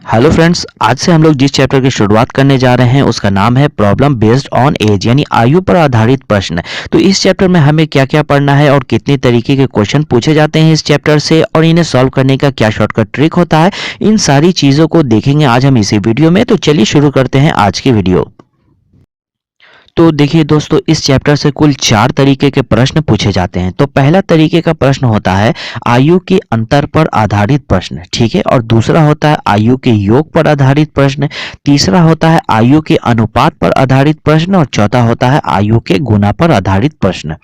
Hello friends, आज से हम लोग जिस चैप्टर की शुरुआत करने जा रहे हैं उसका नाम है प्रॉब्लम बेस्ड ऑन एज, यानी आयु पर आधारित प्रश्न। तो इस चैप्टर में हमें क्या क्या पढ़ना है और कितने तरीके के क्वेश्चन पूछे जाते हैं इस चैप्टर से और इन्हें सॉल्व करने का क्या शॉर्टकट ट्रिक होता है, इन सारी चीज़ों को देखेंगे आज हम इसी वीडियो में। तो चलिए शुरू करते हैं आज की वीडियो। तो देखिए दोस्तों, इस चैप्टर से कुल 4 तरीके के प्रश्न पूछे जाते हैं। तो पहला तरीके का प्रश्न होता है आयु के अंतर पर आधारित प्रश्न, ठीक है। और दूसरा होता है आयु के योग पर आधारित प्रश्न। तीसरा होता है आयु के अनुपात पर आधारित प्रश्न और चौथा होता है आयु के गुना पर आधारित प्रश्न।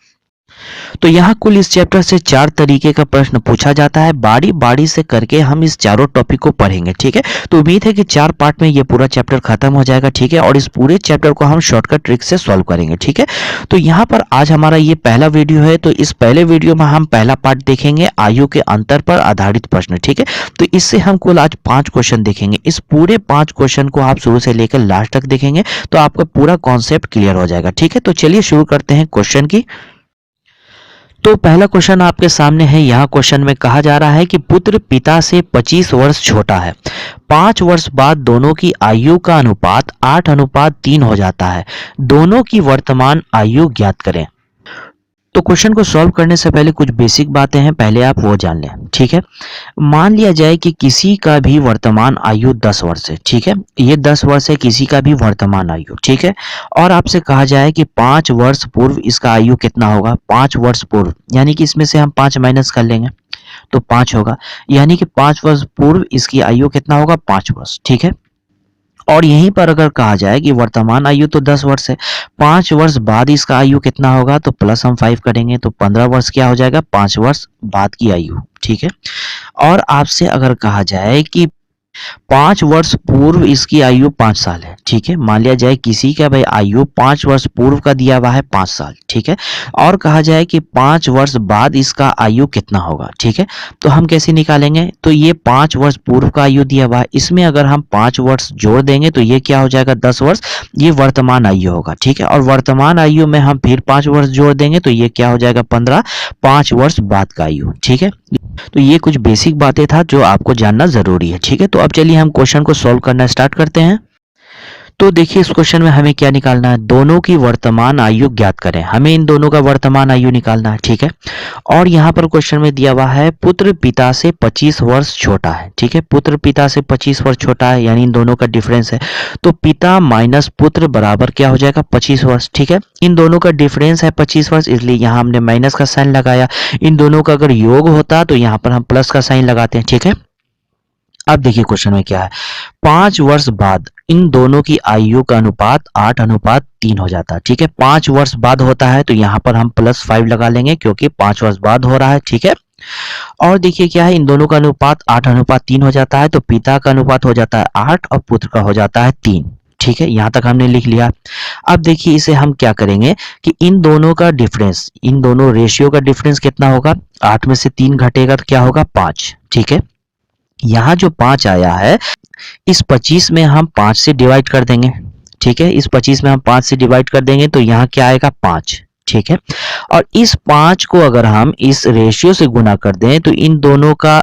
तो यहाँ कुल इस चैप्टर से 4 तरीके का प्रश्न पूछा जाता है। बारी बारी से करके हम इस चारों टॉपिक को पढ़ेंगे, ठीक है। तो उम्मीद है कि 4 पार्ट में ये पूरा चैप्टर खत्म हो जाएगा, ठीक है। और इस पूरे चैप्टर को हम शॉर्टकट ट्रिक से सॉल्व करेंगे, ठीक है। तो यहाँ पर आज हमारा ये पहला वीडियो है। तो इस पहले वीडियो में हम पहला पार्ट देखेंगे आयु के अंतर पर आधारित प्रश्न, ठीक है। तो इससे हम कुल आज 5 क्वेश्चन देखेंगे। इस पूरे 5 क्वेश्चन को आप शुरू से लेकर लास्ट तक देखेंगे तो आपका पूरा कॉन्सेप्ट क्लियर हो जाएगा, ठीक है। तो चलिए शुरू करते हैं क्वेश्चन की। तो पहला क्वेश्चन आपके सामने है। यहाँ क्वेश्चन में कहा जा रहा है कि पुत्र पिता से 25 वर्ष छोटा है। 5 वर्ष बाद दोनों की आयु का अनुपात 8:3 हो जाता है। दोनों की वर्तमान आयु ज्ञात करें। तो क्वेश्चन को सॉल्व करने से पहले कुछ बेसिक बातें हैं, पहले आप वो जान लें, ठीक है। मान लिया जाए कि किसी का भी वर्तमान आयु 10 वर्ष है, ठीक है। ये 10 वर्ष है किसी का भी वर्तमान आयु, ठीक है। और आपसे कहा जाए कि 5 वर्ष पूर्व इसका आयु कितना होगा। 5 वर्ष पूर्व यानी कि इसमें से हम 5 माइनस कर लेंगे तो 5 होगा, यानी कि 5 वर्ष पूर्व इसकी आयु कितना होगा, 5 वर्ष, ठीक है। और यहीं पर अगर कहा जाए कि वर्तमान आयु तो 10 वर्ष है, 5 वर्ष बाद इसका आयु कितना होगा, तो प्लस हम 5 करेंगे तो 15 वर्ष क्या हो जाएगा, 5 वर्ष बाद की आयु, ठीक है। और आपसे अगर कहा जाए कि 5 वर्ष पूर्व इसकी आयु 5 साल है, ठीक है। मान लिया जाए किसी का भाई आयु 5 वर्ष पूर्व का दिया हुआ है 5 साल, ठीक है। और कहा जाए कि 5 वर्ष बाद इसका आयु कितना होगा, ठीक है। तो हम कैसे निकालेंगे, तो ये 5 वर्ष पूर्व का आयु दिया हुआ है, इसमें अगर हम 5 वर्ष जोड़ देंगे तो ये क्या हो जाएगा, 10 वर्ष। ये वर्तमान आयु होगा, ठीक है। और वर्तमान आयु में हम फिर 5 वर्ष जोड़ देंगे तो ये क्या हो जाएगा, 15। 5 वर्ष बाद का आयु, ठीक है। तो ये कुछ बेसिक बातें था जो आपको जानना जरूरी है, ठीक है। तो अब चलिए हम क्वेश्चन को सॉल्व करना स्टार्ट करते हैं। तो देखिए इस क्वेश्चन में हमें क्या निकालना है, दोनों की वर्तमान आयु ज्ञात करें। हमें इन दोनों का वर्तमान आयु निकालना है, ठीक है। और यहाँ पर क्वेश्चन में दिया हुआ है पुत्र पिता से 25 वर्ष छोटा है, ठीक है। पुत्र पिता से 25 वर्ष छोटा है यानी इन दोनों का डिफरेंस है। तो पिता माइनस पुत्र बराबर क्या हो जाएगा, 25 वर्ष, ठीक है। इन दोनों का डिफरेंस है 25 वर्ष, इसलिए यहाँ हमने माइनस का साइन लगाया। इन दोनों का अगर योग होता तो यहाँ पर हम प्लस का साइन लगाते हैं, ठीक है। अब देखिए क्वेश्चन में क्या है, 5 वर्ष बाद इन दोनों की आयु का अनुपात 8:3 हो जाता है, ठीक है। 5 वर्ष बाद होता है तो यहाँ पर हम +5 लगा लेंगे क्योंकि 5 वर्ष बाद हो रहा है, ठीक है। और देखिए क्या है, इन दोनों का अनुपात 8:3 हो जाता है तो पिता का अनुपात हो जाता है 8 और पुत्र का हो जाता है 3, ठीक है। यहाँ तक हमने लिख लिया। अब देखिए इसे हम क्या करेंगे कि इन दोनों का डिफरेंस, इन दोनों रेशियो का डिफरेंस कितना होगा, 8 में से 3 घटेगा तो क्या होगा, 5, ठीक है। यहाँ जो 5 आया है इस 25 में हम 5 से डिवाइड कर देंगे, ठीक है। इस 25 में हम 5 से डिवाइड कर देंगे तो यहाँ क्या आएगा, 5, ठीक है। और इस 5 को अगर हम इस रेशियो से गुना कर दें तो इन दोनों का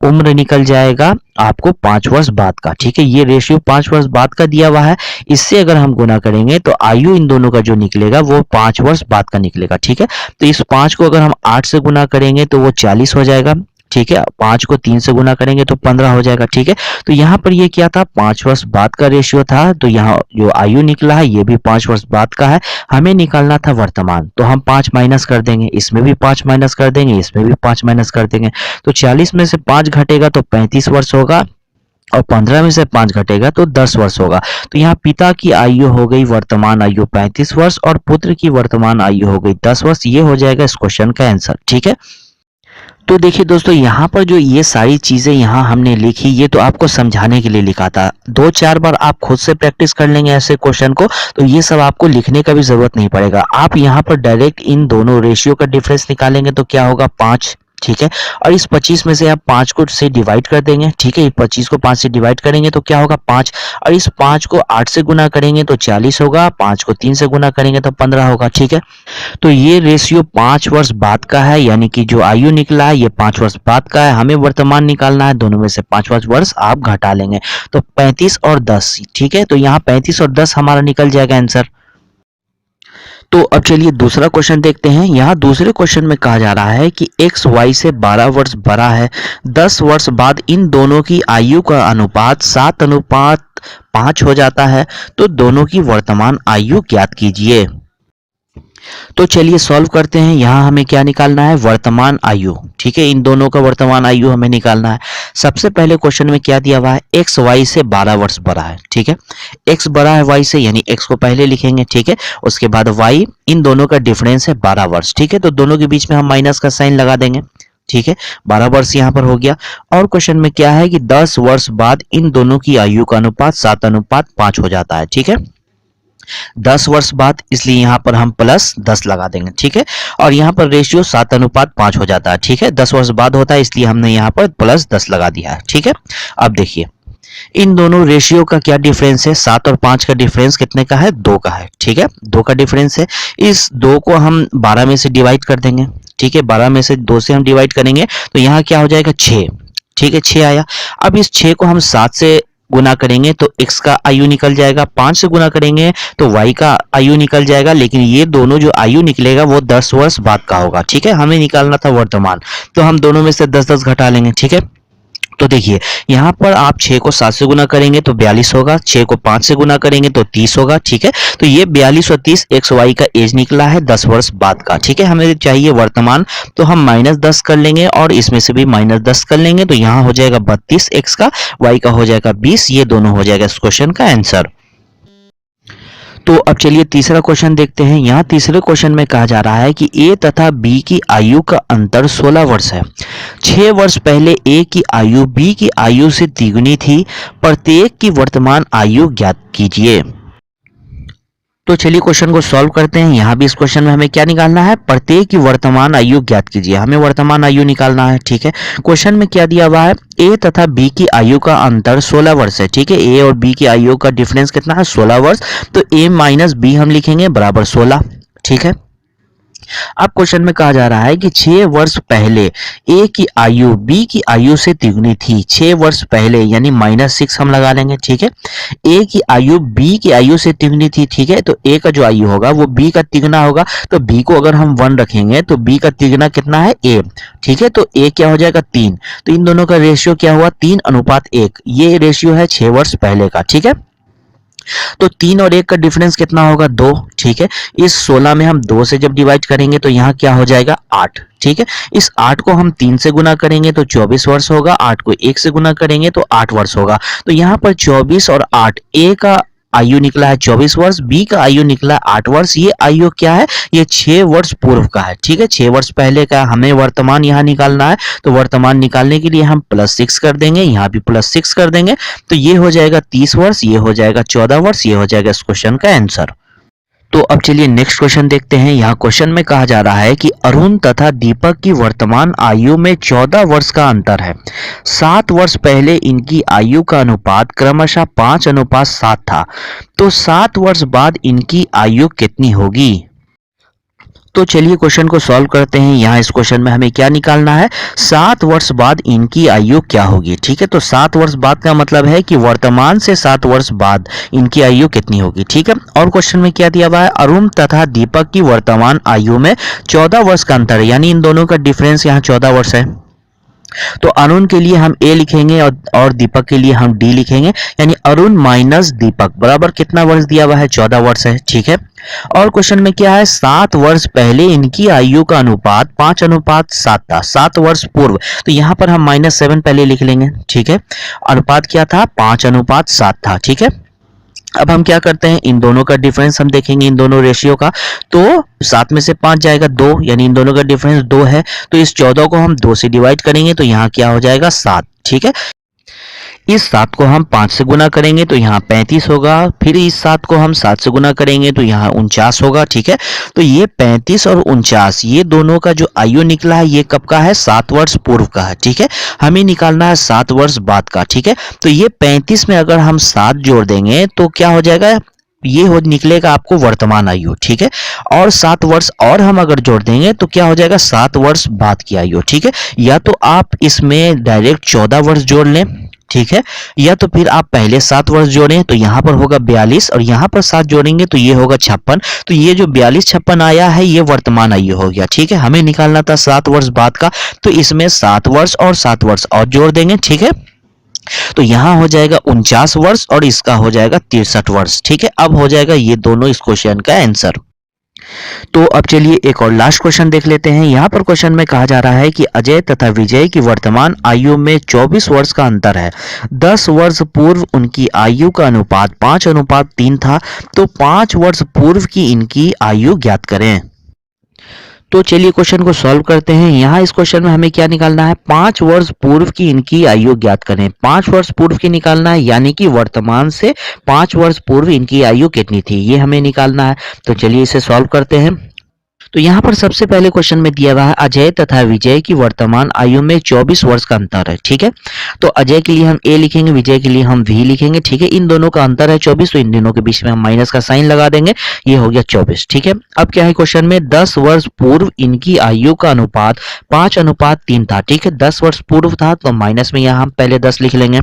उम्र निकल जाएगा आपको 5 वर्ष बाद का, ठीक है। ये रेशियो 5 वर्ष बाद का दिया हुआ है, इससे अगर हम गुना करेंगे तो आयु इन दोनों का जो निकलेगा वो 5 वर्ष बाद का निकलेगा, ठीक है। तो इस 5 को अगर हम 8 से गुना करेंगे तो वो 40 हो जाएगा, ठीक है। 5 को 3 से गुना करेंगे तो 15 हो जाएगा, ठीक है। तो यहाँ पर ये क्या था, 5 वर्ष बाद का रेशियो था, तो यहाँ जो आयु निकला है ये भी 5 वर्ष बाद का है। हमें निकालना था वर्तमान, तो हम 5 माइनस कर देंगे, इसमें भी 5 माइनस कर देंगे, इसमें भी 5 माइनस कर देंगे। तो 40 में से 5 घटेगा तो 35 वर्ष होगा और 15 में से 5 घटेगा तो 10 वर्ष होगा। तो यहाँ पिता की आयु हो गई वर्तमान आयु 35 वर्ष और पुत्र की वर्तमान आयु हो गई 10 वर्ष। ये हो जाएगा इस क्वेश्चन का आंसर, ठीक है। तो देखिए दोस्तों, यहाँ पर जो ये सारी चीजें यहाँ हमने लिखी ये तो आपको समझाने के लिए लिखा था। 2-4 बार आप खुद से प्रैक्टिस कर लेंगे ऐसे क्वेश्चन को तो ये सब आपको लिखने का भी जरूरत नहीं पड़ेगा। आप यहाँ पर डायरेक्ट इन दोनों रेशियो का डिफरेंस निकालेंगे तो क्या होगा, 5, ठीक है। और इस 25 में से आप 5 को से डिवाइड कर देंगे, ठीक है। 25 को 5 से डिवाइड करेंगे तो क्या होगा 5, और इस 5 को 8 से गुना करेंगे तो 40 होगा, 5 को 3 से गुना करेंगे तो 15 होगा, ठीक है। तो ये रेशियो 5 वर्ष बाद का है, यानी कि जो आयु निकला है ये 5 वर्ष बाद का है। हमें वर्तमान निकालना है, दोनों में से 5 वर्ष आप घटा लेंगे तो 35 और 10, ठीक है। तो यहाँ 35 और 10 हमारा निकल जाएगा आंसर। तो अब चलिए दूसरा क्वेश्चन देखते हैं। यहाँ दूसरे क्वेश्चन में कहा जा रहा है कि x y से 12 वर्ष बड़ा है, 10 वर्ष बाद इन दोनों की आयु का अनुपात 7:5 हो जाता है, तो दोनों की वर्तमान आयु ज्ञात कीजिए। तो चलिए सॉल्व करते हैं। यहाँ हमें क्या निकालना है, वर्तमान आयु, ठीक है। इन दोनों का वर्तमान आयु हमें निकालना है। सबसे पहले क्वेश्चन में क्या दिया हुआ है, एक्स वाई से 12 वर्ष बड़ा है, ठीक है। एक्स बड़ा है वाई से, यानी एक्स को पहले लिखेंगे, ठीक है। उसके बाद वाई, इन दोनों का डिफरेंस है 12 वर्ष, ठीक है। तो दोनों के बीच में हम माइनस का साइन लगा देंगे, ठीक है। 12 वर्ष यहाँ पर हो गया। और क्वेश्चन में क्या है कि 10 वर्ष बाद इन दोनों की आयु का अनुपात 7:5 हो जाता है, ठीक है। 10 वर्ष बाद, इसलिए यहाँ पर हम प्लस 10 लगा देंगे, ठीक है। और यहाँ पर रेशियो 7:5 हो जाता है, ठीक है। 10 वर्ष बाद होता है, इसलिए हमने यहाँ पर प्लस 10 लगा दिया है, ठीक है। अब देखिए इन दोनों रेशियो का क्या डिफरेंस है, 7 और 5 का डिफरेंस कितने का है, 2 का है, ठीक है। 2 का डिफरेंस है। इस 2 को हम 12 में से डिवाइड कर देंगे, ठीक है। 12 में से 2 से हम डिवाइड करेंगे तो यहाँ क्या हो जाएगा 6, ठीक है। 6 आया। अब इस 6 को हम 7 से गुना करेंगे तो x का आयु निकल जाएगा, 5 से गुना करेंगे तो y का आयु निकल जाएगा, लेकिन ये दोनों जो आयु निकलेगा वो 10 वर्ष बाद का होगा, ठीक है। हमें निकालना था वर्तमान, तो हम दोनों में से 10-10 घटा लेंगे, ठीक है। तो देखिए यहाँ पर आप 6 को 7 से गुना करेंगे तो 42 होगा, 6 को 5 से गुना करेंगे तो 30 होगा, ठीक है। तो ये 42 और 30 एक्स वाई का एज निकला है 10 वर्ष बाद का, ठीक है। हमें चाहिए वर्तमान, तो हम -10 कर लेंगे और इसमें से भी -10 कर लेंगे, तो यहाँ हो जाएगा 32 एक्स का, वाई का हो जाएगा 20, ये दोनों हो जाएगा इस क्वेश्चन का आंसर। तो अब चलिए तीसरा क्वेश्चन देखते हैं। यहाँ तीसरे क्वेश्चन में कहा जा रहा है कि ए तथा बी की आयु का अंतर 16 वर्ष है। 6 वर्ष पहले ए की आयु बी की आयु से तिगुनी थी, प्रत्येक की वर्तमान आयु ज्ञात कीजिए। तो चलिए क्वेश्चन को सॉल्व करते हैं। यहाँ भी इस क्वेश्चन में हमें क्या निकालना है, प्रत्येक की वर्तमान आयु ज्ञात कीजिए। हमें वर्तमान आयु निकालना है, ठीक है। क्वेश्चन में क्या दिया हुआ है, ए तथा बी की आयु का अंतर 16 वर्ष है, ठीक है। ए और बी की आयु का डिफरेंस कितना है, 16 वर्ष। तो ए माइनस बी हम लिखेंगे बराबर 16, ठीक है। अब क्वेश्चन में कहा जा रहा है कि 6 वर्ष पहले ए की आयु बी की आयु से तिगुनी थी। 6 वर्ष पहले यानी -6 हम लगा लेंगे, ठीक है। ए की आयु बी की आयु से तिगुनी थी, ठीक है। तो ए का जो आयु होगा वो बी का तिगुना होगा, तो बी को अगर हम 1 रखेंगे तो बी का तिगुना कितना है, ए, ठीक है। तो ए क्या हो जाएगा 3। तो इन दोनों का रेशियो क्या हुआ, 3:1। ये रेशियो है 6 वर्ष पहले का, ठीक है। तो 3 और 1 का डिफरेंस कितना होगा, 2, ठीक है। इस 16 में हम 2 से जब डिवाइड करेंगे तो यहाँ क्या हो जाएगा 8, ठीक है। इस 8 को हम 3 से गुना करेंगे तो 24 वर्ष होगा, 8 को 1 से गुना करेंगे तो 8 वर्ष होगा। तो यहाँ पर 24 और 8, ए का आयु निकला है 24 वर्ष, बी का आयु निकला है 8 वर्ष। ये आयु क्या है, ये 6 वर्ष पूर्व का है, ठीक है। 6 वर्ष पहले का हमें वर्तमान यहाँ निकालना है, तो वर्तमान निकालने के लिए हम +6 कर देंगे, यहाँ भी +6 कर देंगे, तो ये हो जाएगा 30 वर्ष, ये हो जाएगा 14 वर्ष, ये हो जाएगा इस क्वेश्चन का आंसर। तो अब चलिए नेक्स्ट क्वेश्चन देखते हैं। यहाँ क्वेश्चन में कहा जा रहा है कि अरुण तथा दीपक की वर्तमान आयु में 14 वर्ष का अंतर है। 7 वर्ष पहले इनकी आयु का अनुपात क्रमशः 5:7 था, तो 7 वर्ष बाद इनकी आयु कितनी होगी। तो चलिए क्वेश्चन को सॉल्व करते हैं। यहाँ इस क्वेश्चन में हमें क्या निकालना है, 7 वर्ष बाद इनकी आयु क्या होगी, ठीक है। तो 7 वर्ष बाद का मतलब है कि वर्तमान से 7 वर्ष बाद इनकी आयु कितनी होगी, ठीक है। और क्वेश्चन में क्या दिया हुआ है, अरुण तथा दीपक की वर्तमान आयु में 14 वर्ष का अंतर है, यानी इन दोनों का डिफरेंस यहाँ 14 वर्ष है। तो अरुण के लिए हम ए लिखेंगे और दीपक के लिए हम डी लिखेंगे, यानी अरुण माइनस दीपक बराबर कितना वर्ष दिया हुआ है, 14 वर्ष है, ठीक है। और क्वेश्चन में क्या है, 7 वर्ष पहले इनकी आयु का अनुपात 5:7 था, 7 वर्ष पूर्व। तो यहाँ पर हम -7 पहले लिख लेंगे, ठीक है। अनुपात क्या था, 5:7 था, ठीक है। अब हम क्या करते हैं, इन दोनों का डिफरेंस हम देखेंगे, इन दोनों रेशियो का। तो 7 में से 5 जाएगा 2, यानी इन दोनों का डिफरेंस 2 है। तो इस 14 को हम 2 से डिवाइड करेंगे तो यहाँ क्या हो जाएगा 7, ठीक है। इस 7 को हम 5 से गुना करेंगे तो यहाँ 35 होगा, फिर इस 7 को हम 7 से गुना करेंगे तो यहाँ 49 होगा। ठीक है, तो ये 35 और 49 ये दोनों का जो आयु निकला है ये कब का है, 7 वर्ष पूर्व का है। ठीक है, हमें निकालना है 7 वर्ष बाद का। ठीक है, तो ये 35 में अगर हम 7 जोड़ देंगे तो क्या हो जाएगा, ये हो निकलेगा आपको वर्तमान आयु। ठीक है, और 7 वर्ष और हम अगर जोड़ देंगे तो क्या हो जाएगा, 7 वर्ष बाद की आयु। ठीक है, या तो आप इसमें डायरेक्ट 14 वर्ष जोड़ लें, ठीक है, या तो फिर आप पहले 7 वर्ष जोड़ें तो यहाँ पर होगा 42 और यहाँ पर 7 जोड़ेंगे तो ये होगा 56। तो ये जो 42-56 आया है ये वर्तमान आयु हो गया। ठीक है, हमें निकालना था 7 वर्ष बाद का, तो इसमें 7 वर्ष और 7 वर्ष और जोड़ देंगे। ठीक है, तो यहाँ हो जाएगा 49 वर्ष और इसका हो जाएगा 63 वर्ष। ठीक है, अब हो जाएगा ये दोनों इस क्वेश्चन का आंसर। तो अब चलिए एक और लास्ट क्वेश्चन देख लेते हैं। यहाँ पर क्वेश्चन में कहा जा रहा है कि अजय तथा विजय की वर्तमान आयु में 24 वर्ष का अंतर है। 10 वर्ष पूर्व उनकी आयु का अनुपात 5:3 था, तो 5 वर्ष पूर्व की इनकी आयु ज्ञात करें। तो चलिए क्वेश्चन को सॉल्व करते हैं। यहाँ इस क्वेश्चन में हमें क्या निकालना है, 5 वर्ष पूर्व की इनकी आयु ज्ञात करें। 5 वर्ष पूर्व की निकालना है, यानी कि वर्तमान से 5 वर्ष पूर्व इनकी आयु कितनी थी ये हमें निकालना है। तो चलिए इसे सॉल्व करते हैं। तो यहाँ पर सबसे पहले क्वेश्चन में दिया हुआ है अजय तथा विजय की वर्तमान आयु में 24 वर्ष का अंतर है। ठीक है, तो अजय के लिए हम ए लिखेंगे, विजय के लिए हम वी लिखेंगे। ठीक है, इन दोनों का अंतर है 24, तो इन दोनों के बीच में हम माइनस का साइन लगा देंगे, ये हो गया 24। ठीक है, अब क्या है क्वेश्चन में, 10 वर्ष पूर्व इनकी आयु का अनुपात 5:3 था। ठीक है, 10 वर्ष पूर्व था तो माइनस में यहाँ हम पहले 10 लिख लेंगे।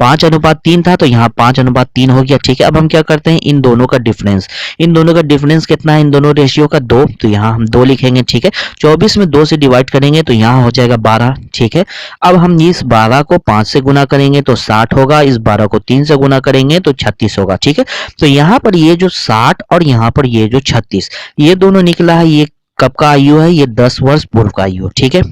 5:3 था तो यहाँ 5:3 हो गया। ठीक है, अब हम क्या करते हैं, इन दोनों का डिफरेंस कितना है, इन दोनों रेशियो का 2, तो यहाँ हम 2 लिखेंगे। ठीक है, 24 में 2 से डिवाइड करेंगे तो यहाँ हो जाएगा 12। ठीक है, अब हम इस 12 को 5 से गुना करेंगे तो 60 होगा, इस 12 को 3 से गुना करेंगे तो 36 होगा। ठीक है, तो यहाँ पर ये जो 60 और यहाँ पर ये जो 36 ये दोनों निकला है, ये कब का आयु है, ये 10 वर्ष पूर्व का आयु। ठीक है,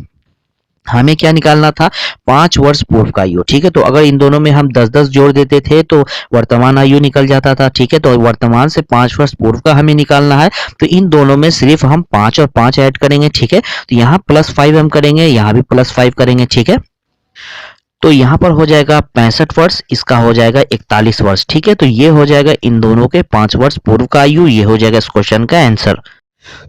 हमें क्या निकालना था, 5 वर्ष पूर्व का आयु। ठीक है, तो अगर इन दोनों में हम 10-10 जोड़ देते थे तो वर्तमान आयु निकल जाता था। ठीक है, तो वर्तमान से 5 वर्ष पूर्व का हमें निकालना है, तो इन दोनों में सिर्फ हम 5 और 5 ऐड करेंगे। ठीक है, तो यहाँ +5 हम करेंगे, यहाँ भी +5 करेंगे। ठीक है, तो यहाँ पर हो जाएगा 65 वर्ष, इसका हो जाएगा 41 वर्ष। ठीक है, तो ये हो जाएगा इन दोनों के 5 वर्ष पूर्व का आयु, ये हो जाएगा इस क्वेश्चन का आंसर।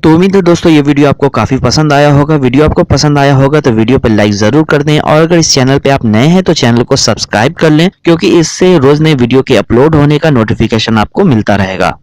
तो उम्मीद है दोस्तों ये वीडियो आपको काफी पसंद आया होगा। वीडियो आपको पसंद आया होगा तो वीडियो पर लाइक जरूर कर दें, और अगर इस चैनल पे आप नए हैं तो चैनल को सब्सक्राइब कर लें, क्योंकि इससे रोज नए वीडियो के अपलोड होने का नोटिफिकेशन आपको मिलता रहेगा।